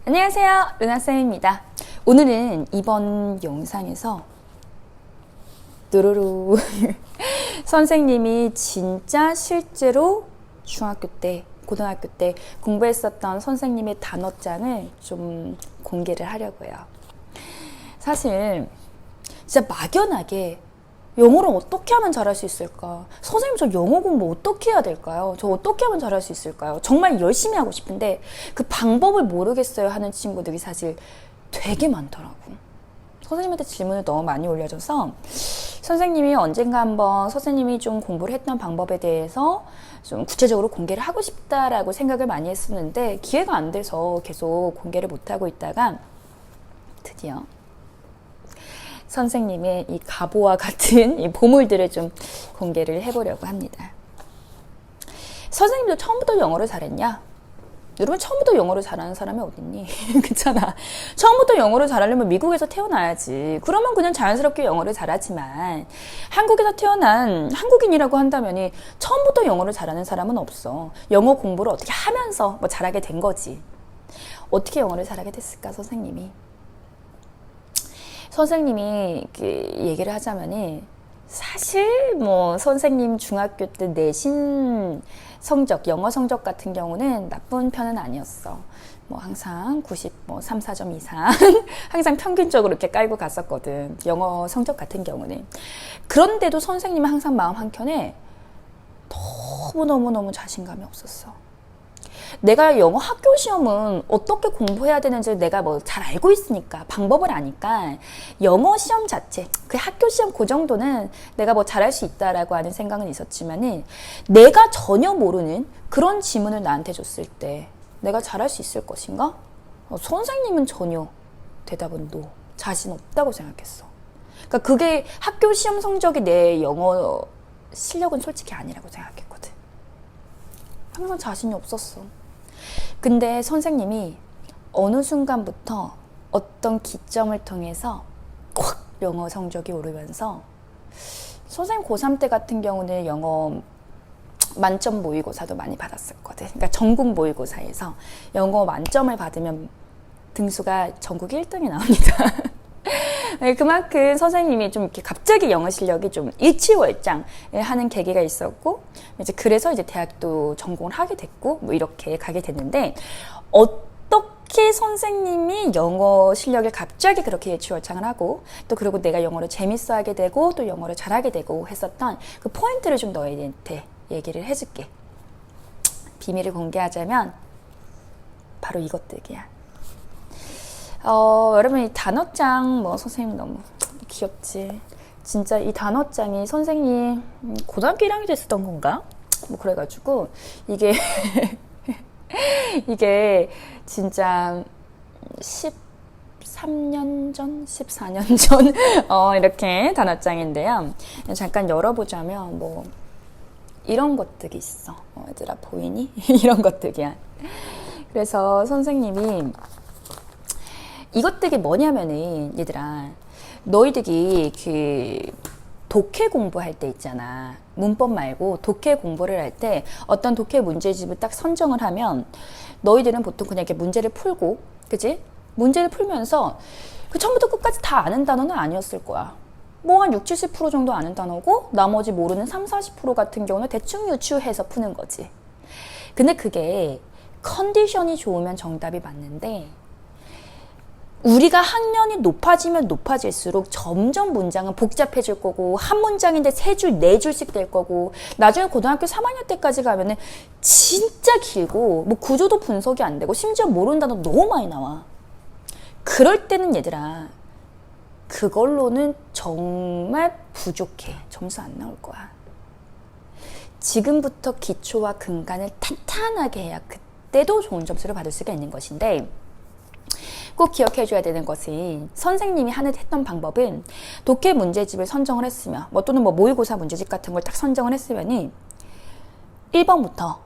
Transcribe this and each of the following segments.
안녕하세요, 루나쌤입니다. 오늘은 이번 영상에서 뚜루루 선생님이 진짜 실제로 중학교 때, 고등학교 때 공부했었던 선생님의 단어장을 좀 공개를 하려고요. 사실 진짜 막연하게 영어를 어떻게 하면 잘할 수 있을까? 선생님, 저 영어 공부 어떻게 해야 될까요? 저 어떻게 하면 잘할 수 있을까요? 정말 열심히 하고 싶은데 그 방법을 모르겠어요 하는 친구들이 사실 되게 많더라고. 선생님한테 질문을 너무 많이 올려줘서 선생님이 언젠가 한번 선생님이 좀 공부를 했던 방법에 대해서 좀 구체적으로 공개를 하고 싶다라고 생각을 많이 했었는데 기회가 안 돼서 계속 공개를 못하고 있다가 드디어 선생님의 이 가보와 같은 이 보물들을 좀 공개를 해보려고 합니다. 선생님도 처음부터 영어를 잘했냐? 여러분, 처음부터 영어를 잘하는 사람이 어딨니? 그렇잖아. 처음부터 영어를 잘하려면 미국에서 태어나야지. 그러면 그냥 자연스럽게 영어를 잘하지만 한국에서 태어난 한국인이라고 한다면 처음부터 영어를 잘하는 사람은 없어. 영어 공부를 어떻게 하면서 뭐 잘하게 된 거지. 어떻게 영어를 잘하게 됐을까, 선생님이? 선생님이 얘기를 하자면은 사실 뭐 선생님 중학교 때 내신 성적, 영어 성적 같은 경우는 나쁜 편은 아니었어. 뭐 항상 93, 4점 이상 항상 평균적으로 이렇게 깔고 갔었거든. 영어 성적 같은 경우는. 그런데도 선생님은 항상 마음 한켠에 너무너무 자신감이 없었어. 내가 영어 학교 시험은 어떻게 공부해야 되는지 내가 뭐 잘 알고 있으니까, 방법을 아니까 영어 시험 자체, 그 학교 시험 그 정도는 내가 뭐 잘할 수 있다라고 하는 생각은 있었지만은 내가 전혀 모르는 그런 지문을 나한테 줬을 때 내가 잘할 수 있을 것인가? 선생님은 전혀 대답은 no, 자신 없다고 생각했어. 그러니까 그게 학교 시험 성적이 내 영어 실력은 솔직히 아니라고 생각했거든. 항상 자신이 없었어. 근데 선생님이 어느 순간부터 어떤 기점을 통해서 콱 영어 성적이 오르면서 선생님 고3 때 같은 경우는 영어 만점 모의고사도 많이 받았었거든. 그러니까 전국 모의고사에서 영어 만점을 받으면 등수가 전국 1등이 나옵니다. 그만큼 선생님이 좀 이렇게 갑자기 영어 실력이 좀 일취월장 하는 계기가 있었고, 이제 그래서 이제 대학도 전공을 하게 됐고, 뭐 이렇게 가게 됐는데, 어떻게 선생님이 영어 실력을 갑자기 그렇게 일취월장을 하고, 또 그리고 내가 영어를 재밌어 하게 되고, 또 영어를 잘하게 되고 했었던 그 포인트를 좀 너희한테 얘기를 해줄게. 비밀을 공개하자면, 바로 이것들이야. 여러분, 이 단어장, 뭐, 선생님 너무 귀엽지. 진짜 이 단어장이 선생님, 고등학교 1학년 때 쓰던 건가? 뭐, 그래가지고, 이게, 이게 진짜 13년 전, 14년 전, 이렇게 단어장인데요. 잠깐 열어보자면, 뭐, 이런 것들이 있어. 얘들아, 보이니? 이런 것들이야. 그래서 선생님이, 이것들이 뭐냐면은 얘들아, 너희들이 그 독해 공부할 때 있잖아. 문법 말고 독해 공부를 할 때 어떤 독해 문제집을 딱 선정을 하면 너희들은 보통 그냥 이렇게 문제를 풀고, 그치? 문제를 풀면서 그 처음부터 끝까지 다 아는 단어는 아니었을 거야. 뭐 한 60, 70% 정도 아는 단어고 나머지 모르는 30, 40% 같은 경우는 대충 유추해서 푸는 거지. 근데 그게 컨디션이 좋으면 정답이 맞는데 우리가 학년이 높아지면 높아질수록 점점 문장은 복잡해질 거고, 한 문장인데 3줄, 4줄씩 될 거고, 나중에 고등학교 3학년 때까지 가면은 진짜 길고, 뭐 구조도 분석이 안 되고, 심지어 모르는 단어 너무 많이 나와. 그럴 때는 얘들아, 그걸로는 정말 부족해. 점수 안 나올 거야. 지금부터 기초와 근간을 탄탄하게 해야 그때도 좋은 점수를 받을 수가 있는 것인데, 꼭 기억해줘야 되는 것은 선생님이 했던 방법은 독해 문제집을 선정을 했으면, 뭐 또는 뭐 모의고사 문제집 같은 걸 딱 선정을 했으면은 1번부터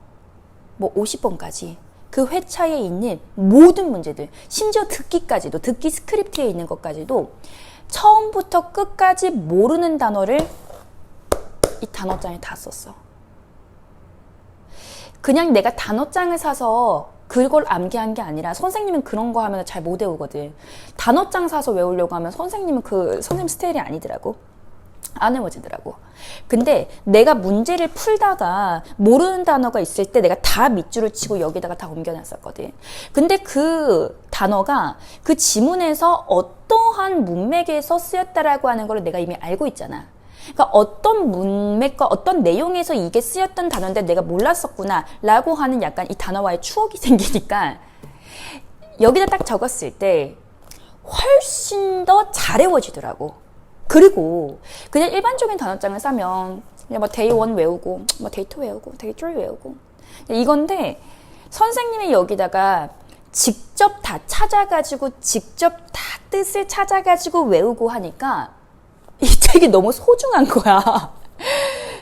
뭐 50번까지 그 회차에 있는 모든 문제들, 심지어 듣기까지도, 듣기 스크립트에 있는 것까지도 처음부터 끝까지 모르는 단어를 이 단어장에 다 썼어. 그냥 내가 단어장을 사서 그걸 암기한 게 아니라 선생님은 그런 거 하면 잘 못 외우거든. 단어장 사서 외우려고 하면 선생님은 그 선생님 스타일이 아니더라고. 안 외워지더라고. 근데 내가 문제를 풀다가 모르는 단어가 있을 때 내가 다 밑줄을 치고 여기다가 다 옮겨놨었거든. 근데 그 단어가 그 지문에서 어떠한 문맥에서 쓰였다라고 하는 걸 내가 이미 알고 있잖아. 그러니까 어떤 문맥과 어떤 내용에서 이게 쓰였던 단어인데 내가 몰랐었구나 라고 하는 약간 이 단어와의 추억이 생기니까 여기다 딱 적었을 때 훨씬 더 잘 외워지더라고. 그리고 그냥 일반적인 단어장을 싸면 그냥 뭐 데이 1 외우고 뭐 데이 2 외우고 데이 3 외우고 이건데 선생님이 여기다가 직접 다 찾아가지고 직접 다 뜻을 찾아가지고 외우고 하니까 이 책이 너무 소중한 거야.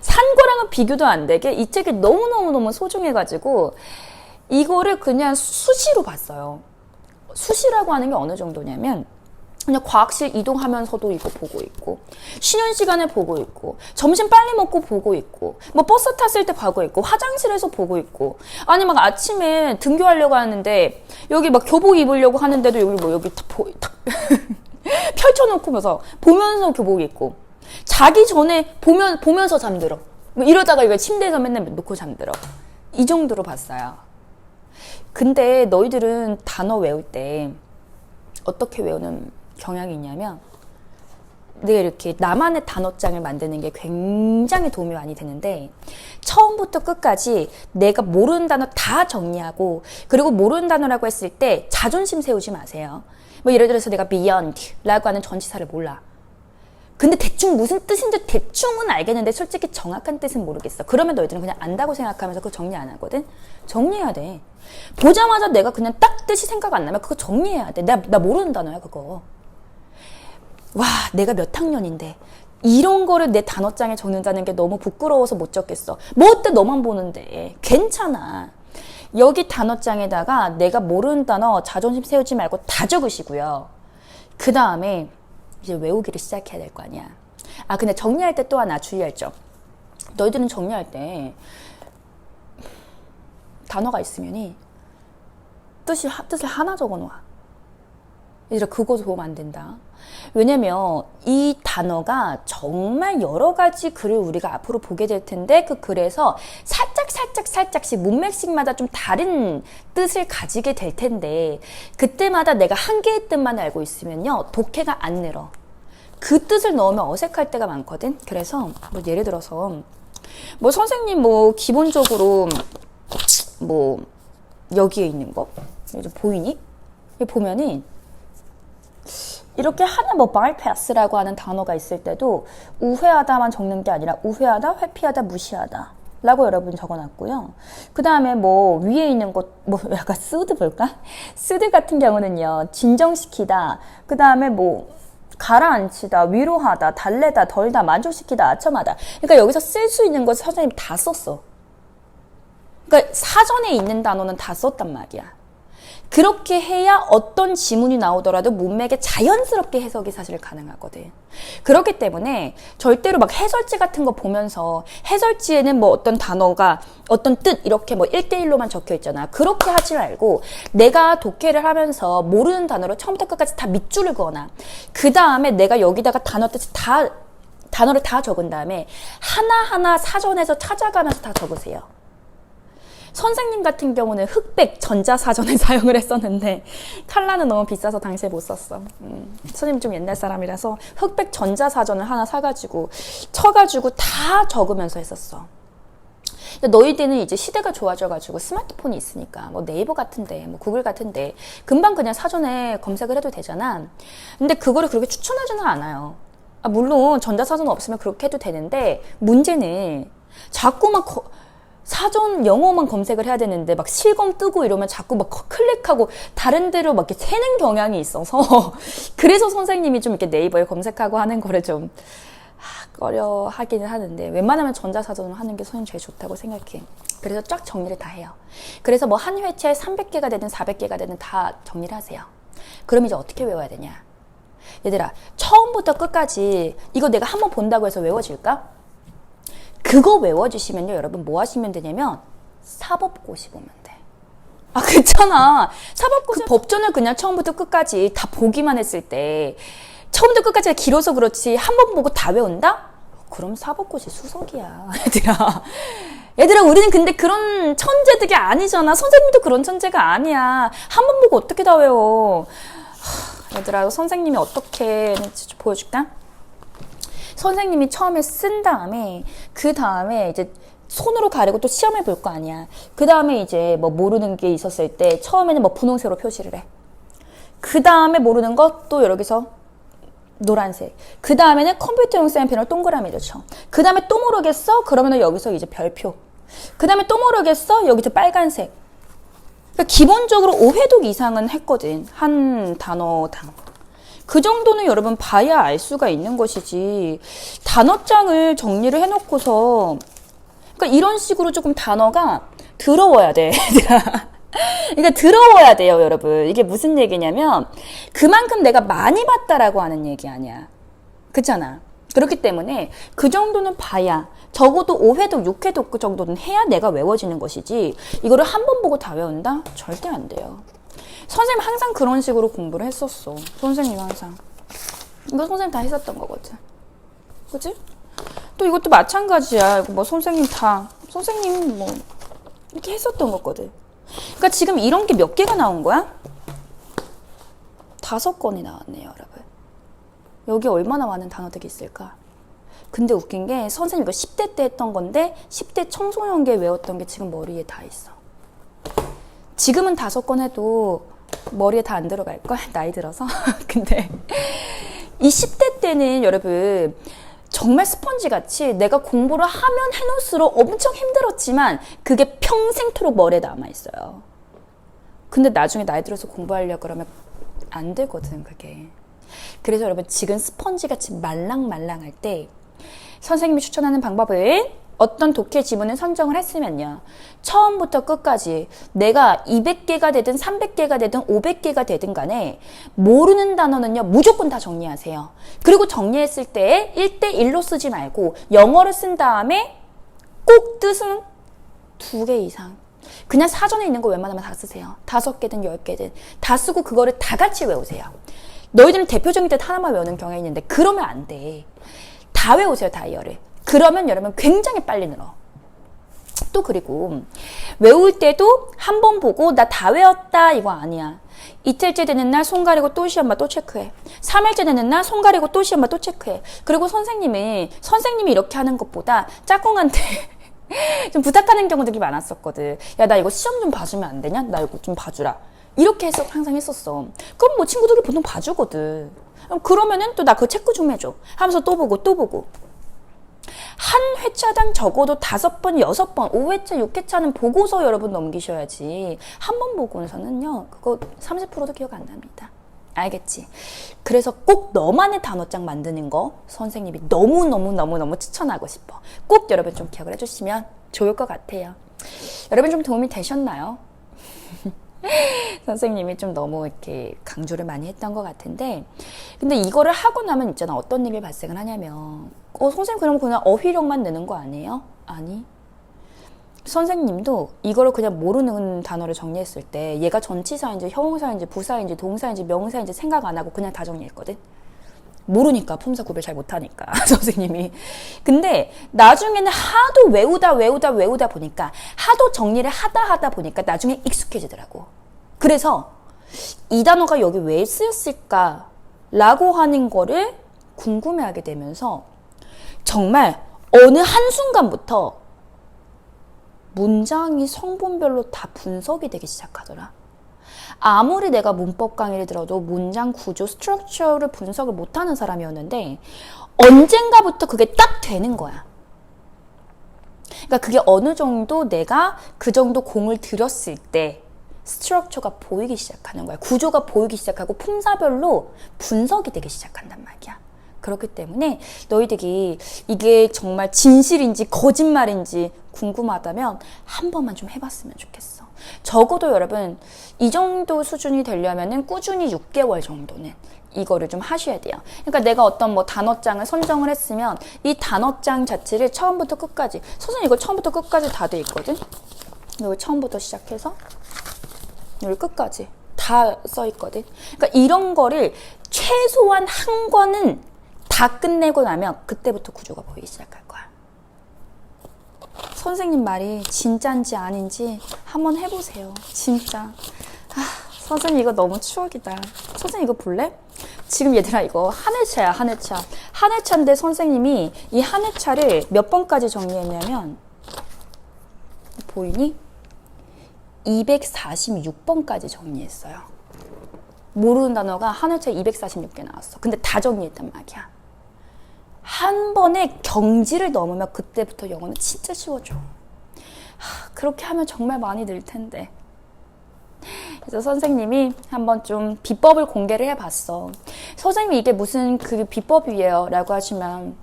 산 거랑은 비교도 안 되게 이 책이 너무너무너무 소중해가지고 이거를 그냥 수시로 봤어요. 수시라고 하는 게 어느 정도냐면 그냥 과학실 이동하면서도 이거 보고 있고 쉬는 시간에 보고 있고 점심 빨리 먹고 보고 있고 뭐 버스 탔을 때 보고 있고 화장실에서 보고 있고 아니 막 아침에 등교하려고 하는데 여기 막 교복 입으려고 하는데도 여기 뭐 여기 탁 펼쳐놓고면서 보면서 교복 입고 자기 전에 보면서 잠들어 뭐 이러다가 이거 침대에서 맨날 놓고 잠들어 이 정도로 봤어요. 근데 너희들은 단어 외울 때 어떻게 외우는 경향이 있냐면 내가 이렇게 나만의 단어장을 만드는 게 굉장히 도움이 많이 되는데 처음부터 끝까지 내가 모르는 단어 다 정리하고 그리고 모르는 단어라고 했을 때 자존심 세우지 마세요. 뭐 예를 들어서 내가 beyond 라고 하는 전치사를 몰라. 근데 대충 무슨 뜻인지 대충은 알겠는데 솔직히 정확한 뜻은 모르겠어. 그러면 너희들은 그냥 안다고 생각하면서 그거 정리 안 하거든? 정리해야 돼. 보자마자 내가 그냥 딱 뜻이 생각 안 나면 그거 정리해야 돼. 나 모르는 단어야 그거. 와 내가 몇 학년인데 이런 거를 내 단어장에 적는다는 게 너무 부끄러워서 못 적겠어. 뭐 어때 너만 보는데. 괜찮아. 여기 단어장에다가 내가 모르는 단어 자존심 세우지 말고 다 적으시고요. 그 다음에 이제 외우기를 시작해야 될 거 아니야. 아 근데 정리할 때 또 하나 주의할 점. 너희들은 정리할 때 단어가 있으면이 뜻을 하나 적어놓아. 얘들아 그거 도움 안 된다. 왜냐면 이 단어가 정말 여러 가지 글을 우리가 앞으로 보게 될 텐데 그 글에서 살짝씩 문맥식마다 좀 다른 뜻을 가지게 될 텐데 그때마다 내가 한 개의 뜻만 알고 있으면요 독해가 안 늘어. 그 뜻을 넣으면 어색할 때가 많거든. 그래서 뭐 예를 들어서 뭐 선생님 뭐 기본적으로 뭐 여기에 있는 거 보이니? 보면은 이렇게 하나 뭐 bypass라고 하는 단어가 있을 때도 우회하다만 적는 게 아니라 우회하다, 회피하다, 무시하다 라고 여러분 적어놨고요. 그 다음에 뭐 위에 있는 것 뭐 약간 쓰드 볼까? 쓰드 같은 경우는요 진정시키다, 그 다음에 뭐 가라앉히다, 위로하다, 달래다, 덜다, 만족시키다, 아첨하다. 그러니까 여기서 쓸 수 있는 것 선생님 다 썼어. 그러니까 사전에 있는 단어는 다 썼단 말이야. 그렇게 해야 어떤 지문이 나오더라도 문맥에 자연스럽게 해석이 사실 가능하거든. 그렇기 때문에 절대로 막 해설지 같은 거 보면서 해설지에는 뭐 어떤 단어가 어떤 뜻 이렇게 뭐 1대1로만 적혀 있잖아. 그렇게 하지 말고 내가 독해를 하면서 모르는 단어로 처음부터 끝까지 다 밑줄을 그어놔. 그 다음에 내가 여기다가 단어 뜻을 단어를 다 적은 다음에 하나하나 사전에서 찾아가면서 다 적으세요. 선생님 같은 경우는 흑백 전자사전을 사용을 했었는데 칼라는 너무 비싸서 당시에 못 썼어. 선생님 좀 옛날 사람이라서 흑백 전자사전을 하나 사가지고 쳐가지고 다 적으면서 했었어. 너희들은 이제 시대가 좋아져가지고 스마트폰이 있으니까 뭐 네이버 같은데 뭐 구글 같은데 금방 그냥 사전에 검색을 해도 되잖아. 근데 그거를 그렇게 추천하지는 않아요. 물론 전자사전 없으면 그렇게 해도 되는데 문제는 자꾸 막 사전 영어만 검색을 해야 되는데 막 실검 뜨고 이러면 자꾸 막 클릭하고 다른 데로 막 이렇게 새는 경향이 있어서 그래서 선생님이 좀 이렇게 네이버에 검색하고 하는 거를 좀 꺼려 하기는 하는데 웬만하면 전자사전으로 하는 게 선생님 제일 좋다고 생각해. 그래서 쫙 정리를 다 해요. 그래서 뭐 한 회차에 300개가 되든 400개가 되든 다 정리를 하세요. 그럼 이제 어떻게 외워야 되냐? 얘들아 처음부터 끝까지 이거 내가 한번 본다고 해서 외워질까? 그거 외워주시면요 여러분 뭐 하시면 되냐면 사법고시 보면 돼. 아, 그렇잖아. 사법고시 법전을 그냥 처음부터 끝까지 다 보기만 했을 때 처음부터 끝까지 길어서 그렇지 한 번 보고 다 외운다? 그럼 사법고시 수석이야. 얘들아 우리는 근데 그런 천재들이 아니잖아. 선생님도 그런 천재가 아니야. 한 번 보고 어떻게 다 외워. 얘들아 선생님이 어떻게 했는지 보여줄까? 선생님이 처음에 쓴 다음에 그 다음에 이제 손으로 가리고 또 시험을 볼 거 아니야. 그 다음에 이제 뭐 모르는 게 있었을 때 처음에는 뭐 분홍색으로 표시를 해. 그 다음에 모르는 거 또 여기서 노란색. 그 다음에는 컴퓨터용 사인펜으로 동그라미를 쳐. 그 다음에 또 모르겠어? 그러면 여기서 이제 별표. 그 다음에 또 모르겠어? 여기서 빨간색. 그러니까 기본적으로 5회독 이상은 했거든. 한 단어당. 그 정도는 여러분 봐야 알 수가 있는 것이지. 단어장을 정리를 해놓고서 그러니까 이런 식으로 조금 단어가 더러워야 돼. 그러니까 더러워야 돼요, 여러분. 이게 무슨 얘기냐면 그만큼 내가 많이 봤다라고 하는 얘기 아니야. 그렇잖아. 그렇기 때문에 그 정도는 봐야 적어도 5회독, 6회독 그 정도는 해야 내가 외워지는 것이지 이거를 한 번 보고 다 외운다? 절대 안 돼요. 선생님 항상 그런 식으로 공부를 했었어. 선생님 항상. 이거 선생님 다 했었던 거거든. 그치? 또 이것도 마찬가지야. 이거 뭐 선생님 뭐 이렇게 했었던 거거든. 그러니까 지금 이런 게 몇 개가 나온 거야? 5건이 나왔네요, 여러분. 여기 얼마나 많은 단어들이 있을까? 근데 웃긴 게 선생님 이거 10대 때 했던 건데 10대 청소년기에 외웠던 게 지금 머리에 다 있어. 지금은 5건 해도 머리에 다 안 들어갈걸? 나이 들어서. 근데 이 10대 때는 여러분 정말 스펀지같이 내가 공부를 하면 해놓을수록 엄청 힘들었지만 그게 평생토록 머리에 남아있어요. 근데 나중에 나이 들어서 공부하려고 그러면 안 되거든, 그게. 그래서 여러분 지금 스펀지같이 말랑말랑할 때 선생님이 추천하는 방법은 어떤 독해 지문을 선정을 했으면요. 처음부터 끝까지 내가 200개가 되든 300개가 되든 500개가 되든 간에 모르는 단어는요. 무조건 다 정리하세요. 그리고 정리했을 때 1대1로 쓰지 말고 영어를 쓴 다음에 꼭 뜻은 2개 이상. 그냥 사전에 있는 거 웬만하면 다 쓰세요. 5개든 10개든 다 쓰고 그거를 다 같이 외우세요. 너희들은 대표적인 뜻 하나만 외우는 경향이 있는데 그러면 안 돼. 다 외우세요. 다이어를. 그러면 여러분 굉장히 빨리 늘어. 또 그리고 외울 때도 한 번 보고 나 다 외웠다 이거 아니야. 이틀째 되는 날 손 가리고 또 시험 봐 또 체크해. 3일째 되는 날 손 가리고 또 시험 봐 또 체크해. 그리고 선생님이 이렇게 하는 것보다 짝꿍한테 좀 부탁하는 경우들이 많았었거든. 야, 나 이거 시험 좀 봐주면 안 되냐? 나 이거 좀 봐주라. 이렇게 항상 했었어. 그럼 뭐 친구들이 보통 봐주거든. 그러면은 또 나 그거 체크 좀 해줘. 하면서 또 보고. 한 회차당 적어도 5번, 6번, 5회차, 6회차는 보고서 여러분 넘기셔야지. 한 번 보고서는요, 그거 30%도 기억 안 납니다. 알겠지? 그래서 꼭 너만의 단어장 만드는 거 선생님이 너무 추천하고 싶어. 꼭 여러분 좀 기억을 해주시면 좋을 것 같아요. 여러분 좀 도움이 되셨나요? 선생님이 좀 너무 이렇게 강조를 많이 했던 것 같은데 근데 이거를 하고 나면 있잖아 어떤 일이 발생을 하냐면 선생님 그럼 그냥 어휘력만 내는 거 아니에요? 아니 선생님도 이거를 그냥 모르는 단어를 정리했을 때 얘가 전치사인지 형용사인지 부사인지 동사인지 명사인지 생각 안 하고 그냥 다 정리했거든. 모르니까 품사 구별 잘 못하니까 선생님이. 근데 나중에는 하도 외우다 보니까 하도 정리를 하다 보니까 나중에 익숙해지더라고. 그래서 이 단어가 여기 왜 쓰였을까 라고 하는 거를 궁금해하게 되면서 정말 어느 한순간부터 문장이 성분별로 다 분석이 되기 시작하더라. 아무리 내가 문법 강의를 들어도 문장 구조, 스트럭처를 분석을 못하는 사람이었는데 언젠가부터 그게 딱 되는 거야. 그러니까 그게 어느 정도 내가 그 정도 공을 들였을 때 스트럭처가 보이기 시작하는 거야. 구조가 보이기 시작하고 품사별로 분석이 되기 시작한단 말이야. 그렇기 때문에 너희들이 이게 정말 진실인지 거짓말인지 궁금하다면 한 번만 좀 해봤으면 좋겠어. 적어도 여러분 이 정도 수준이 되려면은 꾸준히 6개월 정도는 이거를 좀 하셔야 돼요. 그러니까 내가 어떤 뭐 단어장을 선정을 했으면 이 단어장 자체를 처음부터 끝까지 선생님 이거 처음부터 끝까지 다 돼 있거든. 이거 처음부터 시작해서 여기 끝까지 다 써 있거든. 그러니까 이런 거를 최소한 한 권은 다 끝내고 나면 그때부터 구조가 보이기 시작할 거야. 선생님 말이 진짜인지 아닌지 한번 해보세요. 진짜. 선생님 이거 너무 추억이다. 선생님 이거 볼래? 지금 얘들아 이거 한 회차야, 한 회차. 한 회차인데 선생님이 이 한 회차를 몇 번까지 정리했냐면 보이니? 246번까지 정리했어요. 모르는 단어가 한 회차에 246개 나왔어. 근데 다 정리했단 말이야. 한 번에 경지를 넘으면 그때부터 영어는 진짜 쉬워져. 그렇게 하면 정말 많이 늘 텐데. 그래서 선생님이 한번 좀 비법을 공개를 해봤어. 선생님 이게 무슨 그 비법이에요? 라고 하시면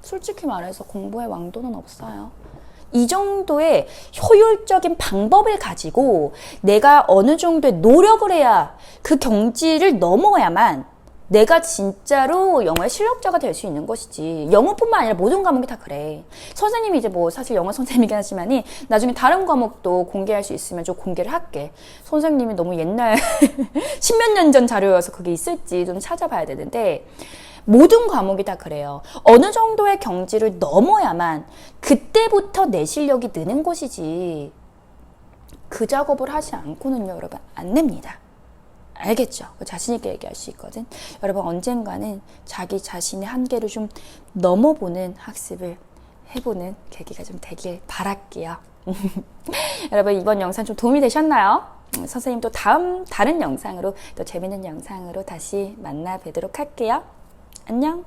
솔직히 말해서 공부의 왕도는 없어요. 이 정도의 효율적인 방법을 가지고 내가 어느 정도의 노력을 해야 그 경지를 넘어야만 내가 진짜로 영어의 실력자가 될 수 있는 것이지. 영어뿐만 아니라 모든 과목이 다 그래. 선생님이 이제 뭐 사실 영어 선생님이긴 하지만이 나중에 다른 과목도 공개할 수 있으면 좀 공개를 할게. 선생님이 너무 옛날 십몇 년 전 자료여서 그게 있을지 좀 찾아봐야 되는데 모든 과목이 다 그래요. 어느 정도의 경지를 넘어야만 그때부터 내 실력이 느는 것이지. 그 작업을 하지 않고는요, 여러분, 안 냅니다. 알겠죠? 자신있게 얘기할 수 있거든. 여러분 언젠가는 자기 자신의 한계를 좀 넘어보는 학습을 해보는 계기가 좀 되길 바랄게요. 여러분 이번 영상 좀 도움이 되셨나요? 선생님 또 다른 영상으로 또 재밌는 영상으로 다시 만나 뵙도록 할게요. 안녕.